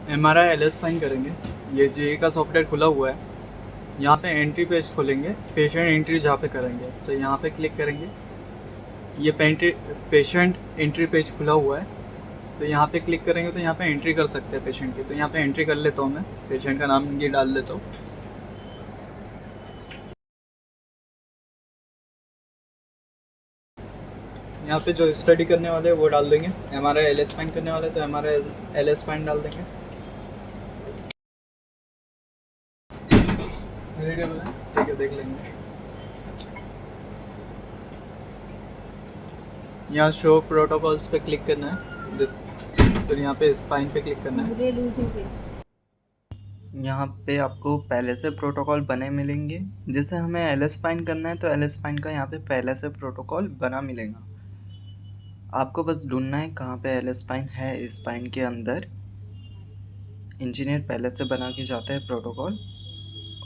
MRI L spine करेंगे। ये जे का सॉफ्टवेयर खुला हुआ है। यहाँ पे एंट्री पेज खोलेंगे, पेशेंट एंट्री जहाँ पे करेंगे तो यहाँ पे क्लिक करेंगे। ये पेशेंट एंट्री पेज खुला हुआ है, तो यहाँ पे क्लिक करेंगे तो यहाँ पे एंट्री कर सकते हैं पेशेंट की। तो यहाँ पे एंट्री कर लेता हूँ, मैं पेशेंट का नाम ये डाल लेता हूँ। यहाँ पे जो स्टडी करने वाले हैं वो डाल देंगे। MRI एल स्पाइन करने वाले तो MRI एल स्पाइन डाल देंगे। रीडेबल है, ठीक है, देख लेंगे। यहाँ शो प्रोटोकॉल्स पे क्लिक करना है, फिर यहाँ पे स्पाइन पे क्लिक करना है। यहाँ पे आपको पहले से प्रोटोकॉल बने मिलेंगे। जैसे हमें एल स्पाइन करना है तो एल स्पाइन का यहाँ पे पहले से प्रोटोकॉल बना मिलेगा। आपको बस ढूंढना है कहाँ पे एल स्पाइन है। स्पाइन के अंदर इंजीनियर पहले से बना के जाता है प्रोटोकॉल।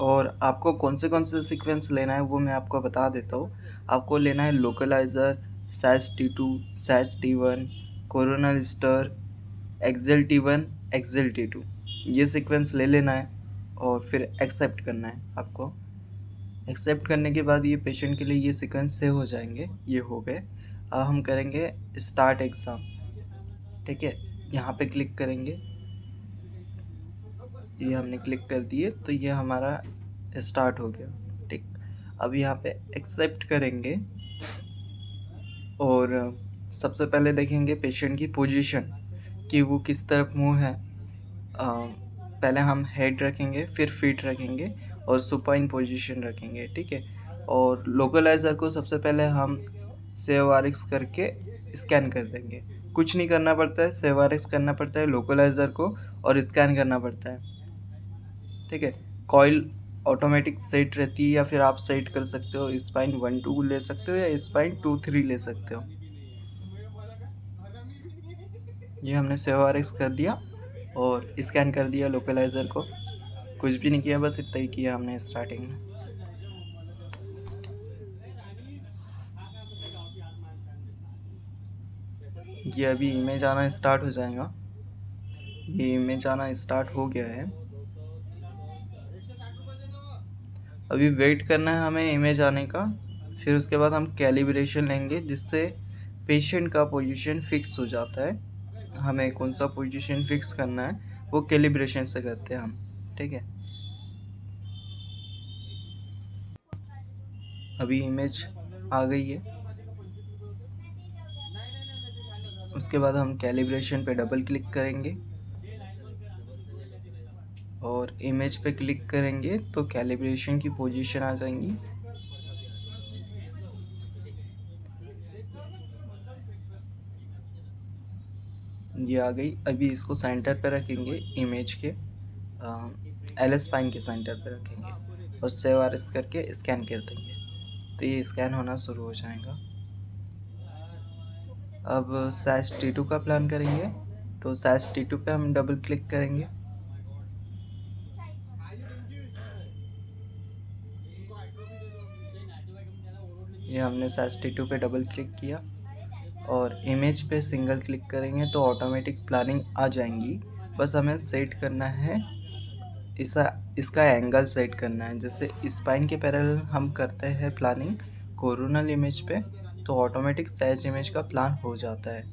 और आपको कौन से सीक्वेंस लेना है वो मैं आपको बता देता हूँ। आपको लेना है localizer, SAS-T2, SAS-T1, coronal stir, axial T1, axial T2, ये सीक्वेंस ले लेना है और फिर एक्सेप्ट करना है आपको। एक्सेप्ट करने के बाद ये पेशेंट के लिए ये सीक्वेंस सेव हो जाएंगे। ये हो गए। अब हम करेंगे स्टार्ट एग्ज़ाम। ठीक है, यहाँ पे क्लिक करेंगे। ये हमने क्लिक कर दिए तो ये हमारा स्टार्ट हो गया। ठीक, अब यहाँ पे एक्सेप्ट करेंगे और सबसे पहले देखेंगे पेशेंट की पोजीशन कि वो किस तरफ मुँह है। पहले हम हेड रखेंगे, फिर फीट रखेंगे और सुपाइन पोजीशन रखेंगे। ठीक है, और लोकलाइज़र को सबसे पहले हम सेव आरएक्स करके स्कैन कर देंगे। कुछ नहीं करना पड़ता है, सेव आरएक्स करना पड़ता है लोकलाइज़र को और स्कैन करना पड़ता है। ठीक है, कॉइल ऑटोमेटिक सेट रहती है या फिर आप सेट कर सकते हो। स्पाइन 1-2 ले सकते हो या स्पाइन 2-3 ले सकते हो। ये हमने सेव आरएक्स कर दिया और स्कैन कर दिया लोकलाइज़र को। कुछ भी नहीं किया, बस इतना ही किया हमने स्टार्टिंग में। ये अभी इमेज आना स्टार्ट हो जाएगा। ये इमेज आना स्टार्ट हो गया है। अभी वेट करना है हमें इमेज आने का। फिर उसके बाद हम कैलिब्रेशन लेंगे जिससे पेशेंट का पोजीशन फिक्स हो जाता है। हमें कौन सा पोजीशन फिक्स करना है वो कैलिब्रेशन से करते हैं हम। ठीक है, अभी इमेज आ गई है। उसके बाद हम कैलिब्रेशन पे डबल क्लिक करेंगे और इमेज पे क्लिक करेंगे तो कैलिब्रेशन की पोजीशन आ जाएंगी। ये आ गई। अभी इसको सेंटर पे रखेंगे, इमेज के एल स्पाइन के सेंटर पे रखेंगे और सेव आरएस करके स्कैन कर देंगे तो ये स्कैन होना शुरू हो जाएगा। अब SAS-T2 का प्लान करेंगे तो SAS-T2 पे हम डबल क्लिक करेंगे। ये हमने SAS-T2 पे डबल क्लिक किया और इमेज पे सिंगल क्लिक करेंगे तो ऑटोमेटिक प्लानिंग आ जाएंगी। बस हमें सेट करना है इसका एंगल सेट करना है। जैसे स्पाइन के पैरेलल हम करते हैं प्लानिंग कोरोनल इमेज पे तो ऑटोमेटिक सैज इमेज का प्लान हो जाता है।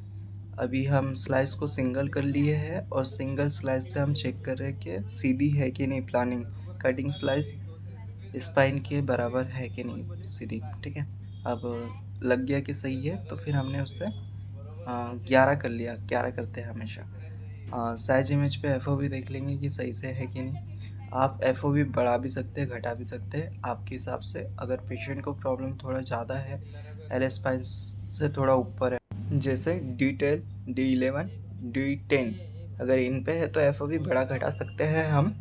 अभी हम स्लाइस को सिंगल कर लिए हैं और सिंगल स्लाइस से हम चेक कर रहे हैं कि सीधी है कि नहीं प्लानिंग। कटिंग स्लाइस स्पाइन के बराबर है कि नहीं सीधी। ठीक है, अब लग गया कि सही है तो फिर हमने उससे 11 कर लिया। 11 करते हैं हमेशा। साइज इमेज पे FOV देख लेंगे कि सही से है कि नहीं। आप FOV बढ़ा भी सकते हैं, घटा भी सकते हैं आपके हिसाब से। अगर पेशेंट को प्रॉब्लम थोड़ा ज़्यादा है, एल स्पाइन से थोड़ा ऊपर है, जैसे D10, D11, D10, अगर इन पे है तो FOV बढ़ा घटा सकते हैं हम।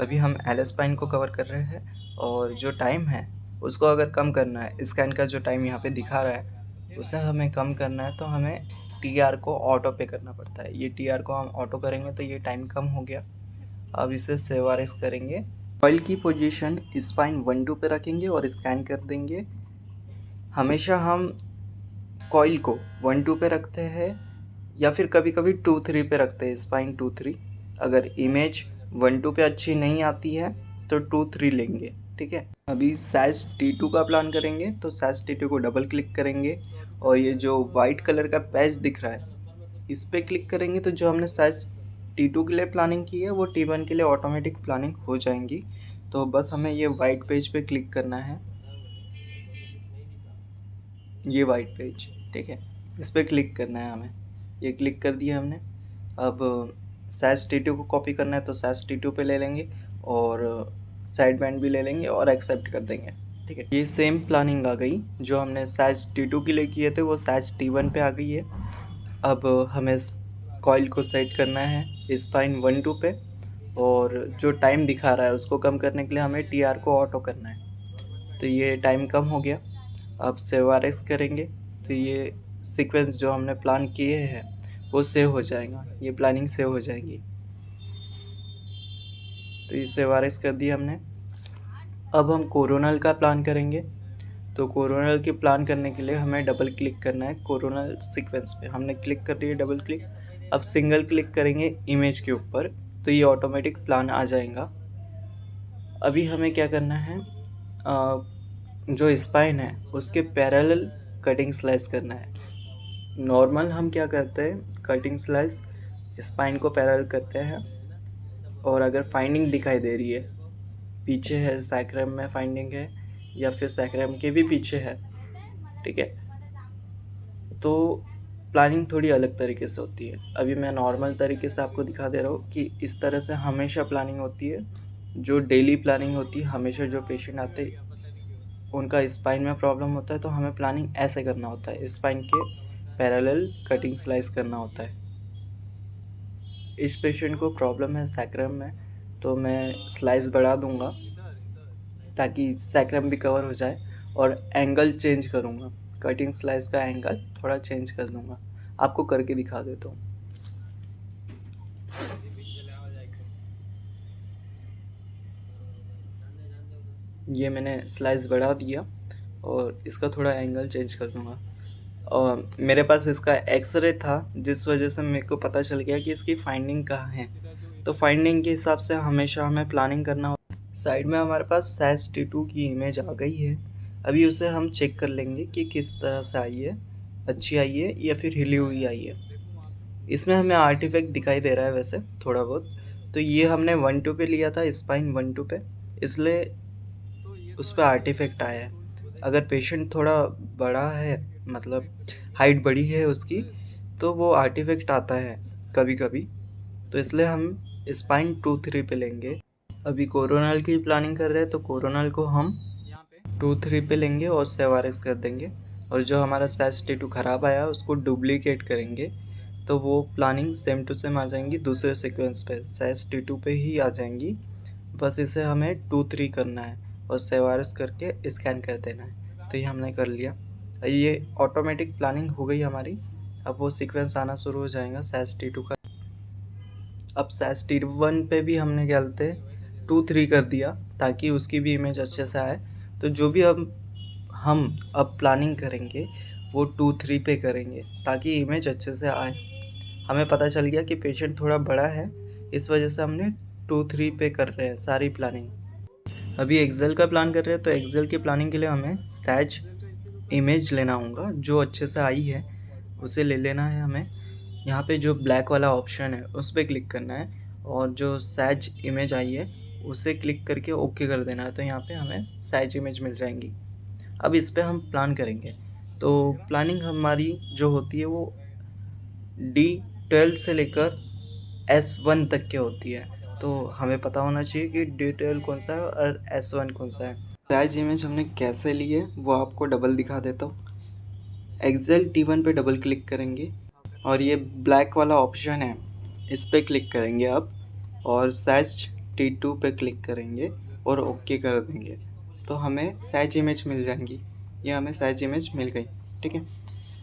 अभी हम एल स्पाइन को कवर कर रहे हैं और जो टाइम है उसको अगर कम करना है, स्कैन का जो टाइम यहाँ पे दिखा रहा है उसे हमें कम करना है तो हमें TR को ऑटो पे करना पड़ता है। ये TR को हम ऑटो करेंगे तो ये टाइम कम हो गया। अब इसे सेव आरएक्स करेंगे। कॉइल की पोजीशन स्पाइन 1-2 पे रखेंगे और स्कैन कर देंगे। हमेशा हम कॉइल को 1-2 पे रखते हैं या फिर कभी कभी 2-3 पे रखते हैं, स्पाइन 2-3। अगर इमेज 1-2 पे अच्छी नहीं आती है तो 2-3 लेंगे, ठीक है। अभी सैज T2 का प्लान करेंगे, तो सैज T2 को डबल क्लिक करेंगे और ये जो वाइट कलर का पैच दिख रहा है इस पर क्लिक करेंगे तो जो हमने सैज T2 के लिए प्लानिंग की है वो T1 के लिए ऑटोमेटिक प्लानिंग हो जाएंगी। तो बस हमें ये वाइट पेज पे क्लिक करना है, ये वाइट पेज, ठीक है, इस पर क्लिक करना है हमें। ये क्लिक कर दिया हमने। अब सैज T2 को कॉपी करना है तो सैज T2 पे ले लेंगे और साइड बैंड भी ले लेंगे और एक्सेप्ट कर देंगे, ठीक है। ये सेम प्लानिंग आ गई जो हमने सैज T2 के लिए किए थे वो सैज T1 पे आ गई है। अब हमें कॉइल को सेट करना है स्पाइन 1-2 पे और जो टाइम दिखा रहा है उसको कम करने के लिए हमें TR को ऑटो करना है। तो ये टाइम कम हो गया। अब सेव RX करेंगे तो ये सीक्वेंस जो हमने प्लान किए हैं वो सेव हो जाएगा, ये प्लानिंग सेव हो जाएगी। तो ये सेव RX कर दिया हमने। अब हम कोरोनल का प्लान करेंगे। तो कोरोनल के प्लान करने के लिए हमें डबल क्लिक करना है कोरोनल सीक्वेंस पे। हमने क्लिक कर दिया डबल क्लिक। अब सिंगल क्लिक करेंगे इमेज के ऊपर तो ये ऑटोमेटिक प्लान आ जाएगा। अभी हमें क्या करना है, जो स्पाइन है उसके पैरेलल कटिंग स्लाइस करना है। नॉर्मल हम क्या करते हैं, कटिंग स्लाइस स्पाइन को पैरेलल करते हैं और अगर फाइंडिंग दिखाई दे रही है, पीछे है सैक्रम में फाइंडिंग है या फिर सैक्रम के भी पीछे है, ठीक है, तो प्लानिंग थोड़ी अलग तरीके से होती है। अभी मैं नॉर्मल तरीके से आपको दिखा दे रहा हूँ कि इस तरह से हमेशा प्लानिंग होती है। जो डेली प्लानिंग होती है, हमेशा जो पेशेंट आते उनका स्पाइन में प्रॉब्लम होता है तो हमें प्लानिंग ऐसे करना होता है, स्पाइन के पैरेलल कटिंग स्लाइस करना होता है। इस पेशेंट को प्रॉब्लम है सैक्रम में तो मैं स्लाइस बढ़ा दूंगा ताकि सैक्रम भी कवर हो जाए और एंगल चेंज करूँगा, कटिंग स्लाइस का एंगल थोड़ा चेंज कर दूँगा। आपको करके दिखा देता हूँ। ये मैंने स्लाइस बढ़ा दिया और इसका थोड़ा एंगल चेंज कर दूँगा। और मेरे पास इसका एक्सरे था जिस वजह से मेरे को पता चल गया कि इसकी फाइंडिंग कहाँ है। तो फाइंडिंग के हिसाब से हमेशा हमें प्लानिंग करना हो। साइड में हमारे पास सैज T2 की इमेज आ गई है। अभी उसे हम चेक कर लेंगे कि किस तरह से आई है, अच्छी आई है या फिर हिली हुई आई है। इसमें हमें आर्टिफैक्ट दिखाई दे रहा है वैसे थोड़ा बहुत। तो ये हमने 1-2 पे लिया था, स्पाइन 1-2 पे, इसलिए उस पर आर्टिफैक्ट आया है। अगर पेशेंट थोड़ा बड़ा है, मतलब हाइट बड़ी है उसकी, तो वो आर्टिफैक्ट आता है कभी कभी, तो इसलिए हम स्पाइन 2-3 पे लेंगे। अभी कोरोनल की प्लानिंग कर रहे हैं तो कोरोनल को हम 2-3 पे लेंगे और सेव RX कर देंगे। और जो हमारा सैज T2 ख़राब आया उसको डुप्लीकेट करेंगे तो वो प्लानिंग सेम टू सेम आ जाएंगी, दूसरे सीक्वेंस पे सैज T2 पे ही आ जाएंगी। बस इसे हमें 2-3 करना है और सेव RX करके स्कैन कर देना है। तो ये हमने कर लिया। ये ऑटोमेटिक प्लानिंग हो गई हमारी। अब वो सीक्वेंस आना शुरू हो जाएगा सैज T2 का। अब सैज T1 पे भी हमने क्या बोलते 2-3 कर दिया ताकि उसकी भी इमेज अच्छे से आए। तो जो भी हम अब प्लानिंग करेंगे वो 2-3 पे करेंगे ताकि इमेज अच्छे से आए। हमें पता चल गया कि पेशेंट थोड़ा बड़ा है, इस वजह से हमने 2-3 पे कर रहे हैं सारी प्लानिंग। अभी एक्सेल का प्लान कर रहे हैं तो एक्सेल की प्लानिंग के लिए हमें सैज इमेज लेना होगा, जो अच्छे से आई है उसे ले लेना है हमें। यहाँ पे जो ब्लैक वाला ऑप्शन है उस पर क्लिक करना है और जो सैज इमेज आई है उसे क्लिक करके ओके कर देना है। तो यहाँ पे हमें सैज इमेज मिल जाएंगी। अब इस पे हम प्लान करेंगे। तो प्लानिंग हमारी जो होती है वो D12 से लेकर S1 तक की होती है। तो हमें पता होना चाहिए कि D12 कौन सा है और S1 कौन सा है। सैज इमेज हमने कैसे ली है वो आपको डबल दिखा देता हूँ। एक्सेल T1 पे डबल क्लिक करेंगे और ये ब्लैक वाला ऑप्शन है इस पर क्लिक करेंगे अब और सैज T2 पे क्लिक करेंगे और ओके कर देंगे तो हमें सैज इमेज मिल जाएंगी। ये हमें सैज इमेज मिल गई, ठीक है।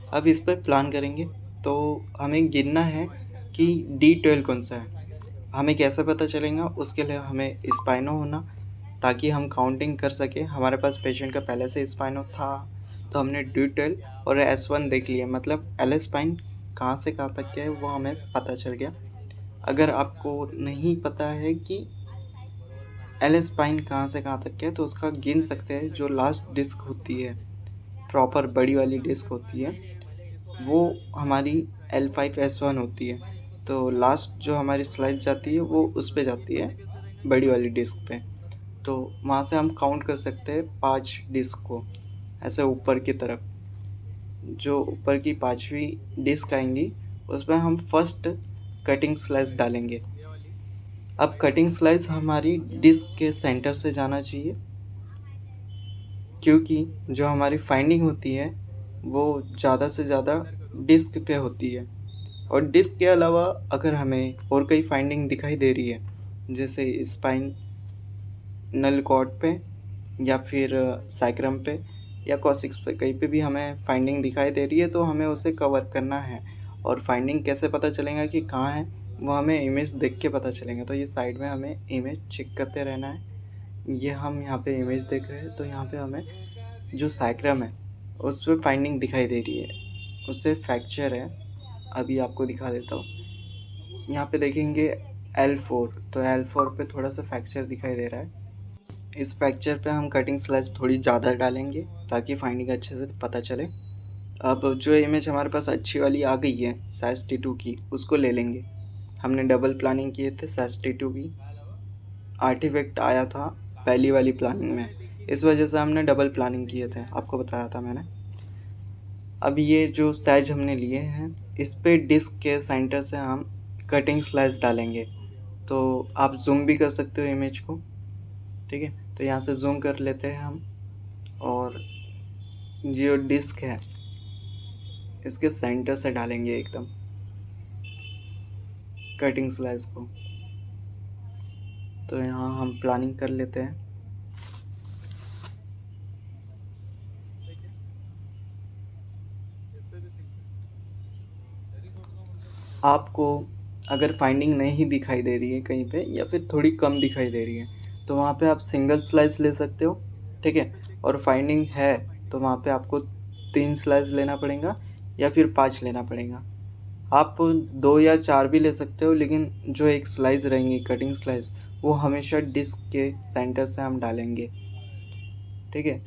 अब इस पर प्लान करेंगे तो हमें गिनना है कि D12 कौन सा है। हमें कैसे पता चलेगा, उसके लिए हमें स्पाइनो होना ताकि हम काउंटिंग कर सकें। हमारे पास पेशेंट का पहले से स्पाइनो था तो हमने D12 और S1 देख लिया, मतलब एल स्पाइन कहाँ से कहाँ तक क्या है वो हमें पता चल गया। अगर आपको नहीं पता है कि एल स्पाइन कहाँ से कहाँ तक है तो उसका गिन सकते हैं। जो लास्ट डिस्क होती है, प्रॉपर बड़ी वाली डिस्क होती है, वो हमारी L5S1 होती है। तो लास्ट जो हमारी स्लाइस जाती है वो उस पे जाती है, बड़ी वाली डिस्क पे। तो वहाँ से हम काउंट कर सकते हैं 5 डिस्क को, ऐसे ऊपर की तरफ। जो ऊपर की 5वीं डिस्क आएंगी उसमें हम फर्स्ट कटिंग स्लाइस डालेंगे। अब कटिंग स्लाइस हमारी डिस्क के सेंटर से जाना चाहिए, क्योंकि जो हमारी फाइंडिंग होती है वो ज़्यादा से ज़्यादा डिस्क पे होती है। और डिस्क के अलावा अगर हमें और कोई फाइंडिंग दिखाई दे रही है, जैसे स्पाइन नल कॉर्ड पे या फिर सैक्रम पे या कॉसिक्स पे, कहीं पे भी हमें फाइंडिंग दिखाई दे रही है तो हमें उसे कवर करना है। और फाइंडिंग कैसे पता चलेगा कि कहाँ है, वो हमें इमेज देख के पता चलेगा। तो ये साइड में हमें इमेज चेक करते रहना है। ये हम यहाँ पे इमेज देख रहे हैं, तो यहाँ पे हमें जो सैक्रम है उस पर फाइंडिंग दिखाई दे रही है, उससे फ्रैक्चर है। अभी आपको दिखा देता हूँ। यहाँ पे देखेंगे L4, तो L4 पे थोड़ा सा फ्रैक्चर दिखाई दे रहा है। इस फ्रैक्चर पे हम कटिंग स्लाइस थोड़ी ज़्यादा डालेंगे ताकि फाइंडिंग अच्छे से पता चले। अब जो इमेज हमारे पास अच्छी वाली आ गई है SAS-T2 की, उसको ले लेंगे। हमने डबल प्लानिंग किए थे SAS-T2 की, आर्टिफैक्ट आया था पहली वाली प्लानिंग में, इस वजह से हमने डबल प्लानिंग किए थे, आपको बताया था मैंने। अब ये जो साइज हमने लिए हैं, इस पे डिस्क के सेंटर से हम कटिंग स्लाइस डालेंगे। तो आप जूम भी कर सकते हो इमेज को, ठीक है। तो यहाँ से जूम कर लेते हैं हम, और जो डिस्क है इसके सेंटर से डालेंगे एकदम कटिंग स्लाइस को। तो यहाँ हम प्लानिंग कर लेते हैं। आपको अगर फाइंडिंग नहीं दिखाई दे रही है कहीं पे, या फिर थोड़ी कम दिखाई दे रही है, तो वहाँ पे आप सिंगल स्लाइस ले सकते हो, ठीक है। और फाइंडिंग है तो वहाँ पे आपको 3 स्लाइस लेना पड़ेगा या फिर 5 लेना पड़ेगा। आप 2 या 4 भी ले सकते हो, लेकिन जो एक स्लाइस रहेंगी कटिंग स्लाइस, वो हमेशा डिस्क के सेंटर से हम डालेंगे, ठीक है।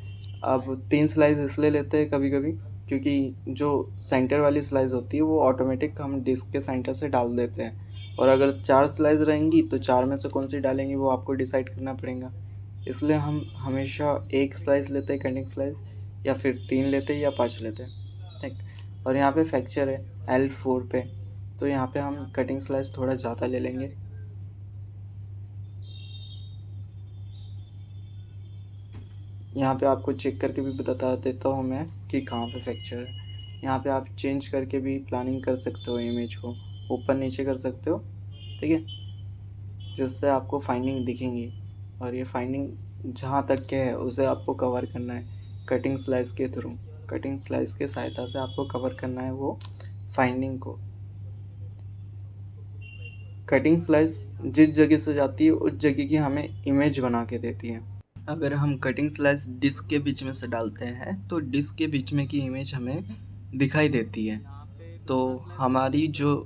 अब 3 स्लाइस इसलिए लेते हैं कभी कभी, क्योंकि जो सेंटर वाली स्लाइस होती है वो ऑटोमेटिक हम डिस्क के सेंटर से डाल देते हैं। और अगर 4 स्लाइस रहेंगी तो 4 में से कौन सी डालेंगे वो आपको डिसाइड करना पड़ेगा। इसलिए हम हमेशा एक स्लाइस लेते हैं कटिंग स्लाइस, या फिर 3 लेते हैं या 5 लेते हैं, ठीक। और यहाँ पे फ्रैक्चर है L4 पे, तो यहाँ पे हम कटिंग स्लाइस थोड़ा ज़्यादा ले लेंगे। यहाँ पे आपको चेक करके भी बता देता हूँ मैं कि कहाँ पे फ्रैक्चर है। यहाँ पे आप चेंज करके भी प्लानिंग कर सकते हो, इमेज को ऊपर नीचे कर सकते हो, ठीक है, जिससे आपको फाइंडिंग दिखेंगी। और ये फाइंडिंग जहाँ तक के है उसे आपको कवर करना है कटिंग स्लाइस के थ्रू। कटिंग स्लाइस के सहायता से आपको कवर करना है वो फाइंडिंग को। कटिंग स्लाइस जिस जगह से जाती है उस जगह की हमें इमेज बना के देती है। अगर हम कटिंग स्लाइस डिस्क के बीच में से डालते हैं तो डिस्क के बीच में की इमेज हमें दिखाई देती है। तो हमारी जो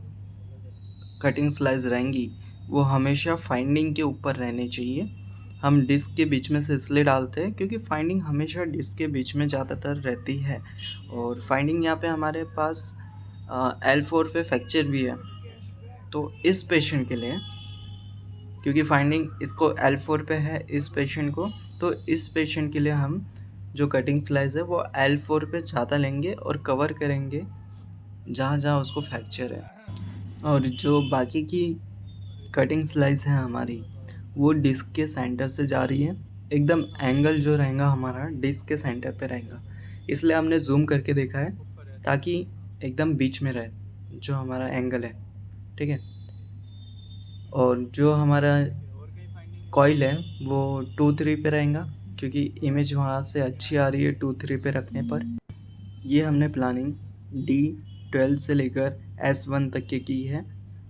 कटिंग स्लाइस रहेंगी वो हमेशा फाइंडिंग के ऊपर रहनी चाहिए। हम डिस्क के बीच में से इसलिए डालते हैं क्योंकि फाइंडिंग हमेशा डिस्क के बीच में ज़्यादातर रहती है। और फाइंडिंग यहाँ पे हमारे पास L4 पे फ्रैक्चर भी है, तो इस पेशेंट के लिए, क्योंकि फाइंडिंग इसको L4 पे है इस पेशेंट को, तो इस पेशेंट के लिए हम जो कटिंग स्लाइस है वो L4 पे ज़्यादा लेंगे और कवर करेंगे जहाँ जहाँ उसको फ्रैक्चर है। और जो बाकी की कटिंग स्लाइस है हमारी, वो डिस्क के सेंटर से जा रही है। एकदम एंगल जो रहेगा हमारा डिस्क के सेंटर पे रहेगा, इसलिए हमने जूम करके देखा है ताकि एकदम बीच में रहे जो हमारा एंगल है, ठीक है। और जो हमारा कॉइल है वो 2-3 पे रहेगा, क्योंकि इमेज वहाँ से अच्छी आ रही है 2-3 पे रखने पर। ये हमने प्लानिंग D12 से लेकर S1 तक की है।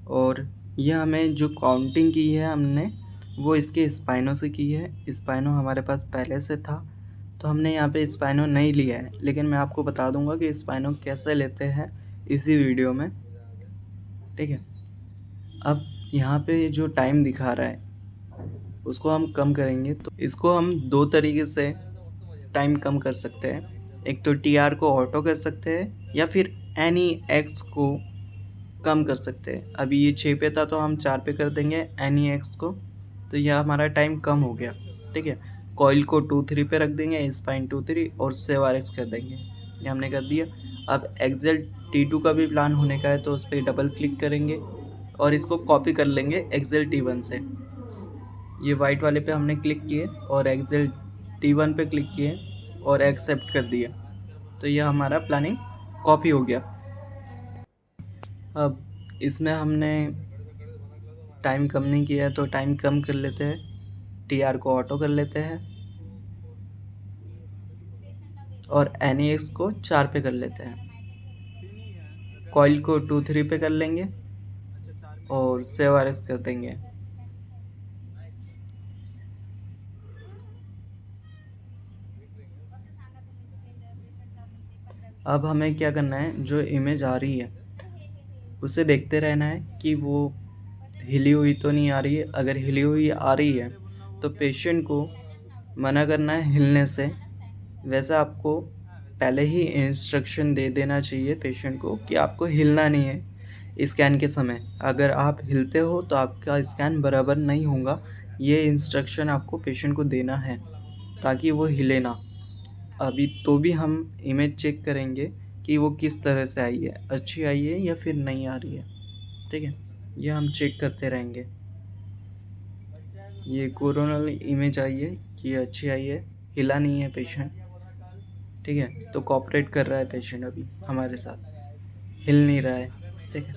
और ये हमें जो काउंटिंग की है हमने वो इसके स्पाइनो से की है। स्पाइनो हमारे पास पहले से था, तो हमने यहाँ पे स्पाइनो नहीं लिया है, लेकिन मैं आपको बता दूंगा कि स्पाइनो कैसे लेते हैं इसी वीडियो में, ठीक है। अब यहाँ पे जो टाइम दिखा रहा है उसको हम कम करेंगे, तो इसको हम 2 तरीके से टाइम कम कर सकते हैं। एक तो TR को ऑटो कर सकते हैं या फिर NEX को कम कर सकते हैं। अभी ये 6 पे था तो हम 4 पे कर देंगे NEX को, तो यह हमारा टाइम कम हो गया। ठीक है, कॉइल को 2-3 पे रख देंगे, स्पाइन 2-3 और सेव RX कर देंगे। ये हमने कर दिया। अब एक्सेल T2 का भी प्लान होने का है तो उस पर डबल क्लिक करेंगे और इसको कॉपी कर लेंगे एक्सेल T1 से। ये वाइट वाले पे हमने क्लिक किए और एक्सेल T1 पे क्लिक किए और एक्सेप्ट कर दिया, तो यह हमारा प्लानिंग कॉपी हो गया। अब इसमें हमने टाइम कम नहीं किया है तो टाइम कम कर लेते हैं, TR को ऑटो कर लेते हैं और NEX को 4 पे कर लेते हैं। कॉइल को 2-3 पे कर लेंगे और सेव RX कर देंगे। अब हमें क्या करना है, जो इमेज आ रही है उसे देखते रहना है कि वो हिली हुई तो नहीं आ रही है। अगर हिली हुई आ रही है तो पेशेंट को मना करना है हिलने से। वैसे आपको पहले ही इंस्ट्रक्शन दे देना चाहिए पेशेंट को कि आपको हिलना नहीं है स्कैन के समय। अगर आप हिलते हो तो आपका स्कैन बराबर नहीं होगा। ये इंस्ट्रक्शन आपको पेशेंट को देना है ताकि वो हिले ना। अभी तो भी हम इमेज चेक करेंगे कि वो किस तरह से आई है, अच्छी आई है या फिर नहीं आ रही है। ठीक है, ये हम चेक करते रहेंगे। ये कोरोनल इमेज आई है कि अच्छी आई है, हिला नहीं है पेशेंट। ठीक है, तो कोऑपरेट कर रहा है पेशेंट अभी हमारे साथ, हिल नहीं रहा है। ठीक है,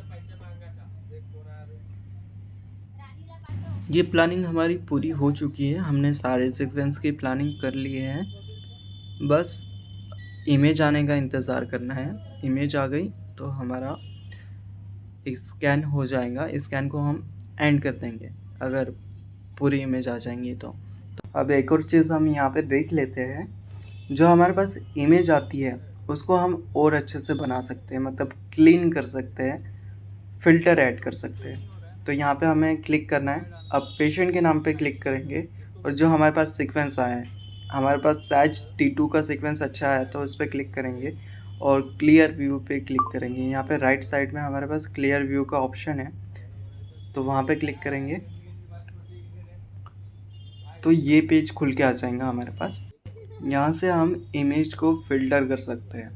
ये प्लानिंग हमारी पूरी हो चुकी है। हमने सारे सीक्वेंस की प्लानिंग कर लिए हैं, बस इमेज आने का इंतज़ार करना है। इमेज आ गई तो हमारा स्कैन हो जाएगा। स्कैन को हम एंड कर देंगे अगर पूरी इमेज आ जाएंगी तो अब एक और चीज़ हम यहाँ पे देख लेते हैं। जो हमारे पास इमेज आती है उसको हम और अच्छे से बना सकते हैं, मतलब क्लीन कर सकते हैं, फ़िल्टर ऐड कर सकते हैं। तो यहाँ पे हमें क्लिक करना है। अब पेशेंट के नाम पे क्लिक करेंगे और जो हमारे पास सीक्वेंस आया है, हमारे पास शायद T2 का सीक्वेंस अच्छा है तो उस पर क्लिक करेंगे और क्लियर व्यू पे क्लिक करेंगे। यहाँ पे राइट साइड में हमारे पास क्लियर व्यू का ऑप्शन है तो वहाँ पे क्लिक करेंगे तो ये पेज खुल के आ जाएगा हमारे पास। यहाँ से हम इमेज को फ़िल्टर कर सकते हैं।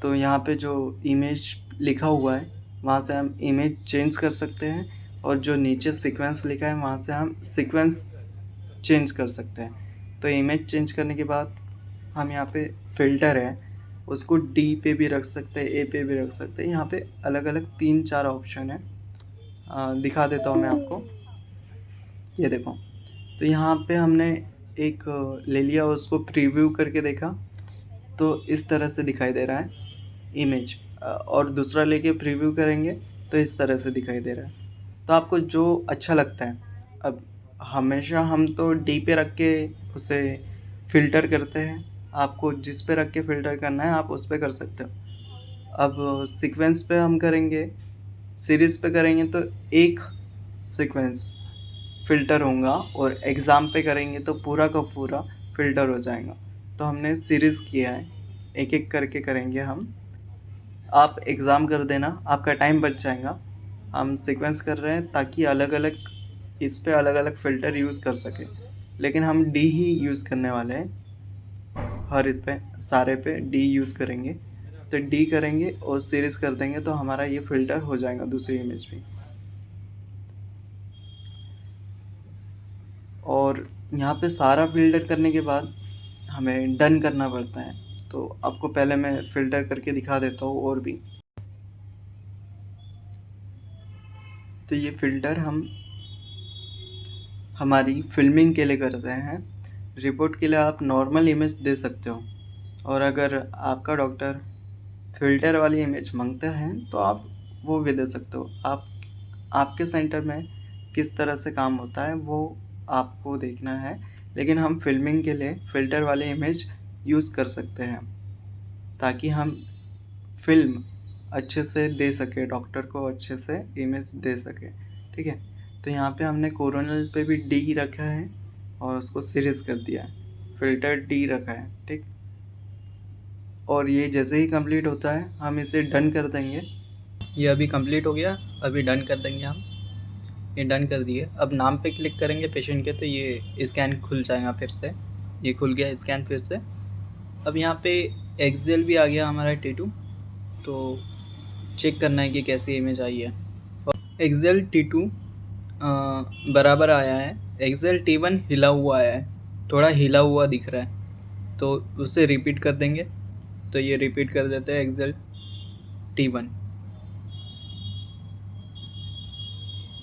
तो यहाँ पे जो इमेज लिखा हुआ है वहाँ से हम इमेज चेंज कर सकते हैं और जो नीचे सीक्वेंस लिखा है वहाँ से हम सीक्वेंस चेंज कर सकते हैं। तो इमेज चेंज करने के बाद हम यहाँ पे फ़िल्टर है उसको D पे भी रख सकते हैं, A पे भी रख सकते हैं। यहाँ पे अलग अलग 3-4 ऑप्शन है, दिखा देता हूँ मैं आपको। ये देखो, तो यहाँ पे हमने एक ले लिया, उसको प्रीव्यू करके देखा तो इस तरह से दिखाई दे रहा है इमेज, और दूसरा लेके प्रीव्यू करेंगे तो इस तरह से दिखाई दे रहा है। तो आपको जो अच्छा लगता है, अब हमेशा हम तो D पे रख के उसे फ़िल्टर करते हैं। आपको जिस पे रख के फ़िल्टर करना है आप उस पे कर सकते हो। अब सीक्वेंस पे हम करेंगे, सीरीज़ पे करेंगे तो एक सीक्वेंस फ़िल्टर होगा और एग्ज़ाम पे करेंगे तो पूरा का पूरा फ़िल्टर हो जाएगा। तो हमने सीरीज़ किया है, एक एक करके करेंगे हम। आप एग्ज़ाम कर देना, आपका टाइम बच जाएगा। हम सीक्वेंस कर रहे हैं ताकि अलग अलग इस पे अलग अलग फ़िल्टर यूज़ कर सकें, लेकिन हम D ही यूज़ करने वाले हैं। हर एक पे सारे पे D यूज़ करेंगे। तो D करेंगे और सीरीज़ कर देंगे तो हमारा ये फ़िल्टर हो जाएगा दूसरी इमेज पे। और यहाँ पे सारा फ़िल्टर करने के बाद हमें डन करना पड़ता है। तो आपको पहले मैं फ़िल्टर करके दिखा देता हूँ और भी। तो ये फ़िल्टर हम हमारी फिल्मिंग के लिए करते हैं। रिपोर्ट के लिए आप नॉर्मल इमेज दे सकते हो, और अगर आपका डॉक्टर फ़िल्टर वाली इमेज मांगता है तो आप वो भी दे सकते हो। आपके सेंटर में किस तरह से काम होता है वो आपको देखना है, लेकिन हम फिल्मिंग के लिए फ़िल्टर वाली इमेज यूज़ कर सकते हैं ताकि हम फिल्म अच्छे से दे सके, डॉक्टर को अच्छे से इमेज दे सके। ठीक है, तो यहाँ पे हमने कोरोनल पे भी डी रखा है और उसको सीरीज कर दिया है, फिल्टर डी रखा है। ठीक, और ये जैसे ही कंप्लीट होता है हम इसे डन कर देंगे। ये अभी कंप्लीट हो गया, अभी डन कर देंगे हम। ये डन कर दिए। अब नाम पे क्लिक करेंगे पेशेंट के तो ये स्कैन खुल जाएगा फिर से। ये खुल गया स्कैन फिर से। अब यहाँ पे एक्सेल भी आ गया हमारा T2, तो चेक करना है कि कैसी इमेज आई है। और एक्सेल T2 बराबर आया है, एक्सेल T1 हिला हुआ आया है, थोड़ा हिला हुआ दिख रहा है, तो उसे रिपीट कर देंगे। तो ये रिपीट कर देते हैं एक्सेल T1।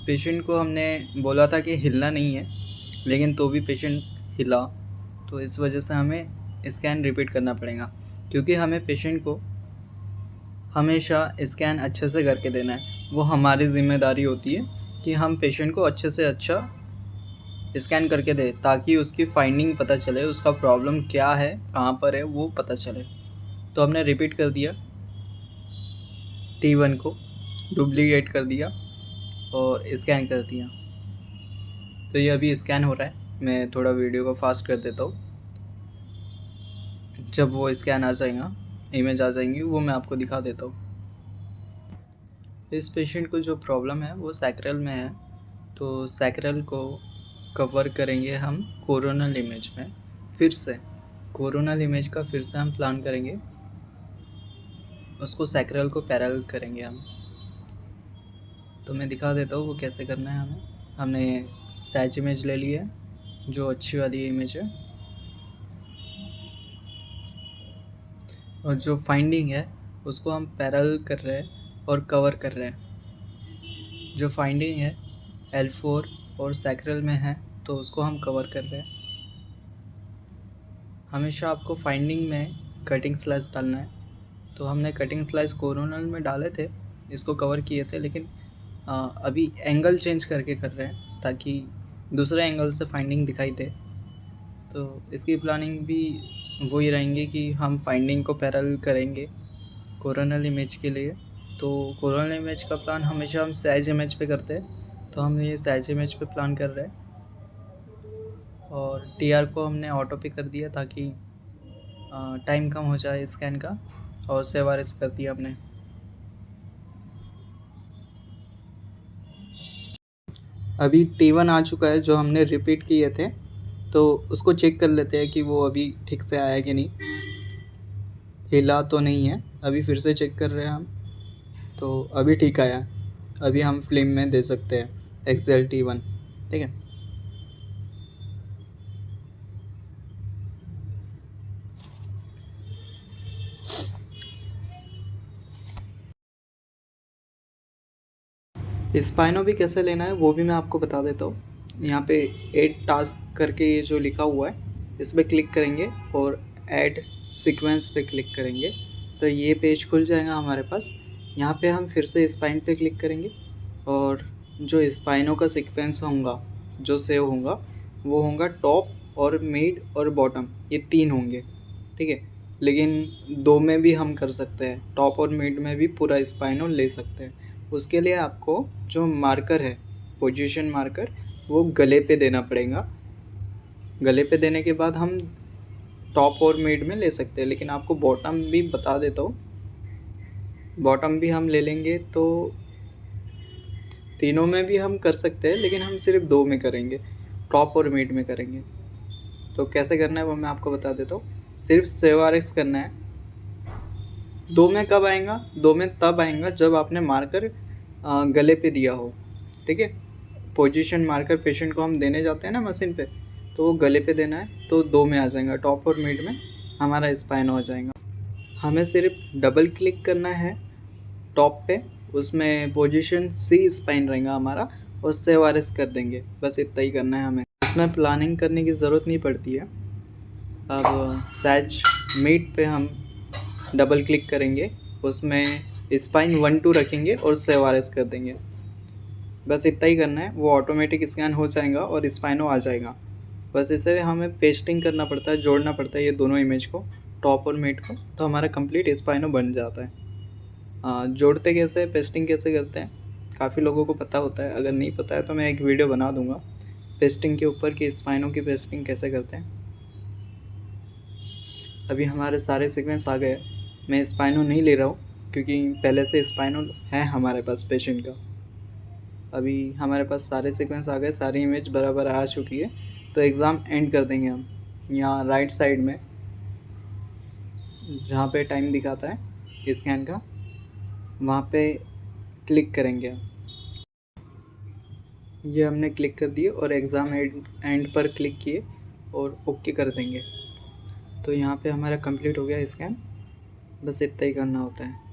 पेशेंट को हमने बोला था कि हिलना नहीं है, लेकिन तो भी पेशेंट हिला, तो इस वजह से हमें स्कैन रिपीट करना पड़ेगा, क्योंकि हमें पेशेंट को हमेशा स्कैन अच्छे से करके देना है। वो हमारी ज़िम्मेदारी होती है कि हम पेशेंट को अच्छे से अच्छा स्कैन करके दें, ताकि उसकी फाइंडिंग पता चले, उसका प्रॉब्लम क्या है, कहाँ पर है, वो पता चले। तो हमने रिपीट कर दिया, T1 को डुप्लीकेट कर दिया और स्कैन कर दिया। तो ये अभी स्कैन हो रहा है। मैं थोड़ा वीडियो को फास्ट कर देता हूँ। जब वो स्कैन आ जाएगा, इमेज आ जाएंगी, वो मैं आपको दिखा देता हूँ। इस पेशेंट को जो प्रॉब्लम है वो सैक्रल में है, तो सैक्रल को कवर करेंगे हम कोरोनल इमेज में। फिर से कोरोनल इमेज का फिर से हम प्लान करेंगे, उसको सैक्रल को पैरेलल करेंगे हम। तो मैं दिखा देता हूँ वो कैसे करना है हमें। हमने सैच इमेज ले ली है, जो अच्छी वाली इमेज है, और जो फाइंडिंग है उसको हम पैरेलल कर रहे हैं और कवर कर रहे हैं। जो फाइंडिंग है L4 और सैक्रल में है, तो उसको हम कवर कर रहे हैं। हमेशा आपको फाइंडिंग में कटिंग स्लाइस डालना है। तो हमने कटिंग स्लाइस कोरोनल में डाले थे, इसको कवर किए थे, लेकिन अभी एंगल चेंज करके कर रहे हैं ताकि दूसरे एंगल से फाइंडिंग दिखाई दे। तो इसकी प्लानिंग भी वही रहेंगी कि हम फाइंडिंग को पैरेलल करेंगे कोरोनल इमेज के लिए। तो कोरोनल इमेज का प्लान हमेशा हम सैज इमेज पे करते हैं, तो हम ये सैज इमेज पे प्लान कर रहे हैं। और TR को हमने ऑटो पे कर दिया ताकि टाइम कम हो जाए स्कैन का, और सेव आर एस कर दिया हमने। अभी T1 आ चुका है जो हमने रिपीट किए थे, तो उसको चेक कर लेते हैं कि वो अभी ठीक से आया कि नहीं, हिला तो नहीं है। अभी फिर से चेक कर रहे हैं हम, तो अभी ठीक आया। अभी हम फिल्म में दे सकते हैं एक्सेल T1। ठीक है, स्पाइनो भी कैसे लेना है वो भी मैं आपको बता देता हूँ। यहाँ पे ऐड टास्क करके ये जो लिखा हुआ है, इस पर क्लिक करेंगे और ऐड सीक्वेंस पे क्लिक करेंगे, तो ये पेज खुल जाएगा हमारे पास। यहाँ पे हम फिर से स्पाइन पे क्लिक करेंगे, और जो स्पाइनो का सीक्वेंस होगा जो सेव होगा वो होगा टॉप और मिड और बॉटम, ये 3 होंगे। ठीक है, लेकिन 2 में भी हम कर सकते हैं, टॉप और मिड में भी पूरा स्पाइनो ले सकते हैं। उसके लिए आपको जो मार्कर है, पोजीशन मार्कर, वो गले पे देना पड़ेगा। गले पे देने के बाद हम टॉप और मिड में ले सकते हैं, लेकिन आपको बॉटम भी बता देता हूँ। बॉटम भी हम ले लेंगे तो तीनों में भी हम कर सकते हैं, लेकिन हम सिर्फ 2 में करेंगे, टॉप और मिड में करेंगे। तो कैसे करना है वो मैं आपको बता देता हूँ। सिर्फ सेव आर एक्स करना है। 2 में कब आएगा? 2 में तब आएगा जब आपने मार्कर गले पे दिया हो। ठीक है, पोजीशन मार्कर पेशेंट को हम देने जाते हैं ना मशीन पे, तो वो गले पे देना है, तो 2 में आ जाएगा, टॉप और मिड में हमारा स्पाइन हो जाएगा। हमें सिर्फ डबल क्लिक करना है टॉप पे, उसमें पोजीशन C स्पाइन रहेगा हमारा, और सेव आर एस कर देंगे। बस इतना ही करना है हमें, इसमें प्लानिंग करने की ज़रूरत नहीं पड़ती है। अब सैच मीट पे हम डबल क्लिक करेंगे, उसमें स्पाइन 1-2 रखेंगे और सेव आर एस कर देंगे। बस इतना ही करना है, वो ऑटोमेटिक स्कैन हो जाएगा और स्पाइनो आ जाएगा। बस इसे हमें पेस्टिंग करना पड़ता है, जोड़ना पड़ता है ये दोनों इमेज को, टॉप और मिड को, तो हमारा कंप्लीट स्पाइनो बन जाता है। जोड़ते कैसे, पेस्टिंग कैसे करते हैं, काफ़ी लोगों को पता होता है। अगर नहीं पता है तो मैं एक वीडियो बना दूंगा पेस्टिंग के ऊपर कि स्पाइनों की पेस्टिंग कैसे करते हैं। अभी हमारे सारे सीक्वेंस आ गए। मैं स्पाइनो नहीं ले रहा हूँ क्योंकि पहले से स्पाइनो है हमारे पास पेशेंट का। अभी हमारे पास सारे सीक्वेंस आ गए, सारी इमेज बराबर आ चुकी है। तो एग्ज़ाम एंड कर देंगे हम। यहाँ राइट साइड में जहाँ पे टाइम दिखाता है स्कैन का, वहाँ पे क्लिक करेंगे हम। ये हमने क्लिक कर दिए और एग्ज़ाम एंड पर क्लिक किए और ओके कर देंगे। तो यहाँ पे हमारा कंप्लीट हो गया स्कैन। बस इतना ही करना होता है।